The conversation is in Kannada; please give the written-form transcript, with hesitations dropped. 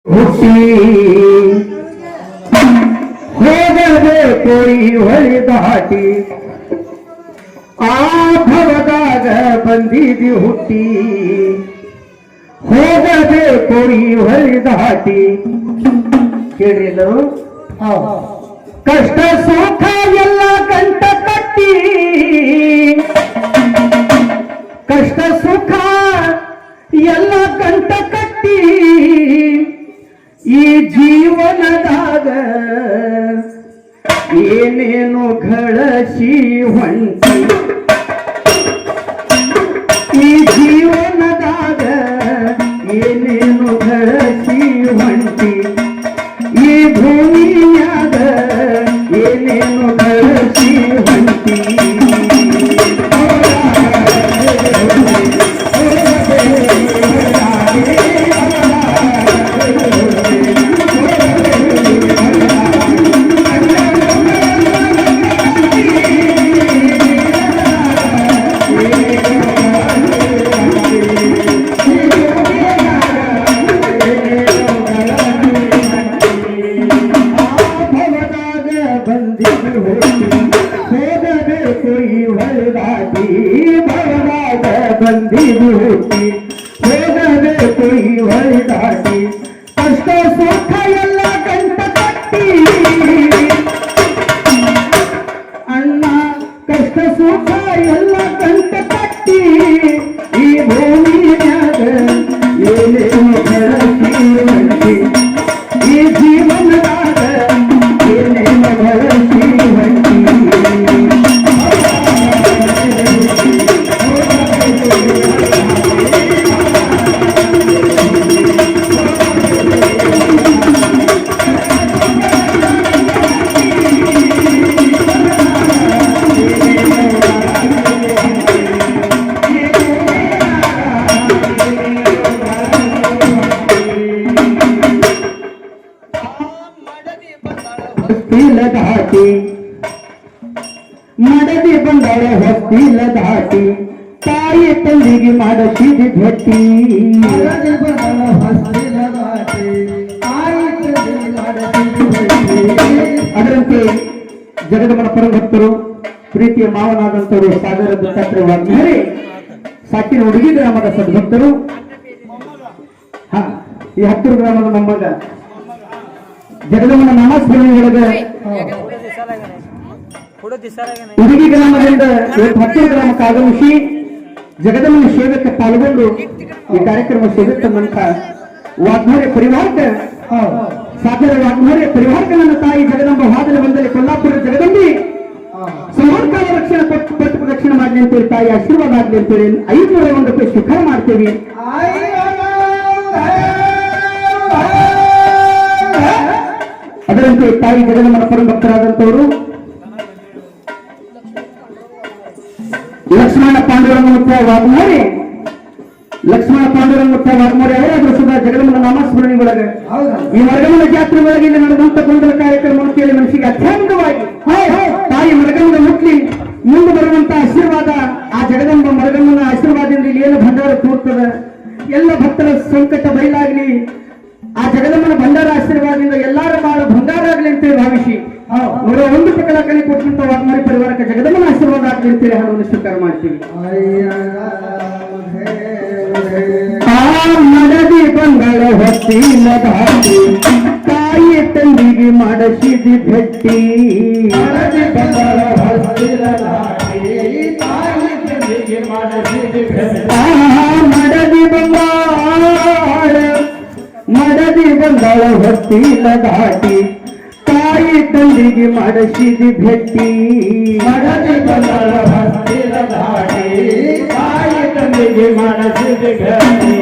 ಹುಟ್ಟಿ ಹೋಗಬೇಕು ಈ ಹೊಳಿ ದಾಟಿ ಆ ಭವದಾಗ ಬಂದಿದಿ ಹುಟ್ಟಿ ಹೋಗಬೇಕು ಈ ಹೊಳಿ ದಾಟಿ ಕೇಳ್ರಿ ಎಲ್ಲರೂ ಕಷ್ಟ ಸುಖ ಎಲ್ಲ ಗಂಟ ಕಟ್ಟಿ ಕಷ್ಟ ಸುಖ ಎಲ್ಲ ಗಂಟ ಕಟ್ಟಿ ಈ ಜೀವನದಾಗ ಏನೇನು ಗಳಸಿ ಹೊಂಟಿ ಈ ಜೀವನದಾಗ ಏನೇನು ಗಳಸಿ ಹೊಂಟಿ ಈ ಭೂಮಿಯಾಗ ಏನೇನು ಗಳಸಿ ಹೊಂಟಿ ಬಂದಿದು ಹುಟ್ಟಿ ಹೋಗಬೇಕು ಈ ಹೊಳಿ ದಾಟಿ ಕಷ್ಟ ಸುಖ ಎಲ್ಲ ಗಂಟ ಕಟ್ಟಿ ಅಣ್ಣ ಕಷ್ಟ ಸುಖ ಎಲ್ಲ ಗಂಟ ಕಟ್ಟಿ ಈ ಭೂಮಿಯಾಗ ಏನೇನು ಬೆಳಕಿ ಹೊಂಟಿ ಈ ಜೀವನದಾಗ ಏನೇನು ಬೆಳಕಿ ಹೊಂಟಿ ದಾಟಿ ಮಡದಿ ಬಂದಳ ಹೊಸ್ತಿಲ ದಾಟಿ ತಾಯಿ ತಂದಿಗೆ ಮಾಡಸಿದಿ ಭಟ್ಟಿ ಅದರಂತೆ ಜಗದಮ್ಮನ ಪರಭಕ್ತರು ಪ್ರೀತಿಯ ಮಾವನಾದಂತವರು ಸಾಗರ ದತ್ತಾತ್ರೇಯ ವಾಗ್ಮರೆ ಸಾಕಿನ ಹುಡುಗಿ ಗ್ರಾಮದ ಸದ್ಭಕ್ತರು ಈ ಹತ್ತಿರ ಗ್ರಾಮದ ಮೊಮ್ಮಗ ಜಗದಮ್ಮನ ನಾಮಸ್ಮರಣೆ ಒಳಗೆ ಹುಡುಗಿ ಗ್ರಾಮದಿಂದ ಹತ್ತಿರ ಗ್ರಾಮಕ್ಕೆ ಆಗಮಿಸಿ ಜಗದಮ್ಮನ ಸೇವೆಗೆ ಪಾಲ್ಗೊಂಡು ಈ ಕಾರ್ಯಕ್ರಮ ಸೇವಿಸುವಂತ ವಾಗ್ಮರೆ ಪರಿವಾರಕ್ಕೆ ಸಾಗರ ವಾಗ್ಮರೆ ಪರಿವಾರಕ್ಕೆ ನನ್ನ ತಾಯಿ ಜಗದಂಬ ಹಾದಲ ಬಂದಲ್ಲಿ ಕೊಲ್ಲಾಪುರ ಜಗದಂಬಿ ಸಮರ್ಕಾಲ ರಕ್ಷಣೆ ಪ್ರದಕ್ಷಿಣೆ ಮಾಡಲಿ ಅಂತೇಳಿ ತಾಯಿ ಆಶೀರ್ವಾದ ಆಗಲಿ ಅಂತೇಳಿ 501 ರೂಪಾಯಿ ಸ್ವೀಕಾರ ಮಾಡ್ತೇವೆ. ಅದರಂತೆ ತಾಯಿ ಜಗದಮ್ಮನ ಪರಭಕ್ತರಾದಂತವರು ಲಕ್ಷ್ಮಣ ಪಾಂಡುರಂಗಮುತ್ತ ವಾಗ್ಮೋರೆ ಅವರಾದ್ರೂ ಸುಧಾ ಜಗದಮ್ಮನ ನಾಮಸ್ಮರಣೆ ಒಳಗೆ ಈ ಮರಗಮನ ಜಾತ್ರೆ ಒಳಗೆ ಇಲ್ಲಿ ನಡೆದಂತ ಗೊಂದಲ ಕಾರ್ಯಕ್ರಮವನ್ನು ಕೇಳಿ ಮನಸ್ಸಿಗೆ ಅತ್ಯಂತವಾಗಿ ತಾಯಿ ಮರಗಮನ ಮುಟ್ಲಿ ಮುಂದೆ ಬರುವಂತ ಆಶೀರ್ವಾದ ಆ ಜಗದಂಬ ಮರಗಮ್ಮನ ಆಶೀರ್ವಾದದಿಂದ ಇಲ್ಲಿ ಏನು ಭಂಡಾರ ಕೂರ್ತದೆ ಎಲ್ಲ ಭಕ್ತರ ಸಂಕಟ ಬಯಲಾಗ್ಲಿ ಆ ಜಗದಮ್ಮನ ಭಂಡಾರ ಆಶೀರ್ವಾದದಿಂದ ಎಲ್ಲಾರ ಬಾಳ ಭಂಡಾರ ಆಗ್ಲಿ ಅಂತೇಳಿ ಭಾವಿಸಿ 101 ಪ್ರಕಾರ ಕಲಿ ಕೊಟ್ಟಂತ ವಾಗ್ಮರಿ ಪರಿವಾರಕ್ಕೆ ಜಗದಮ್ಮನ ಆಶೀರ್ವಾದ ಆಗ್ಲಿ ಅಂತೇಳಿ ಹಣವನ್ನು ಸ್ವೀಕಾರ ಮಾಡ್ತೀವಿ. ಮಡದಿ ಬಂಗಳ ಹೊತ್ತಿಲ ದಾಟಿ ತಾಯಿ ತಂದಿಗೆ ಮಾಡಸಿದಿ ಭಟ್ಟಿ ಮಡದಿ ಬಂಗಳ ಹೊತ್ತಿಲ ದಾಟಿ ತಾಯಿ ತಂದಿಗೆ ಮಾಡಸಿದಿ ಭಟ್ಟಿ ಮಡದಿ ಬಂಗಳ ಹೊತ್ತಿಲ ದಾಟಿ ತಾಯಿ ತಂದಿಗೆ ಮಾಡಸಿದಿ ಭಟ್ಟಿ ಮಡದಿ ಬಂಗಳ ಹೊತ್ತಿಲ ದಾಟಿ ತಾಯಿ ತಂದಿಗೆ ಮಾಡಸಿದಿ ಭಟ್ಟಿ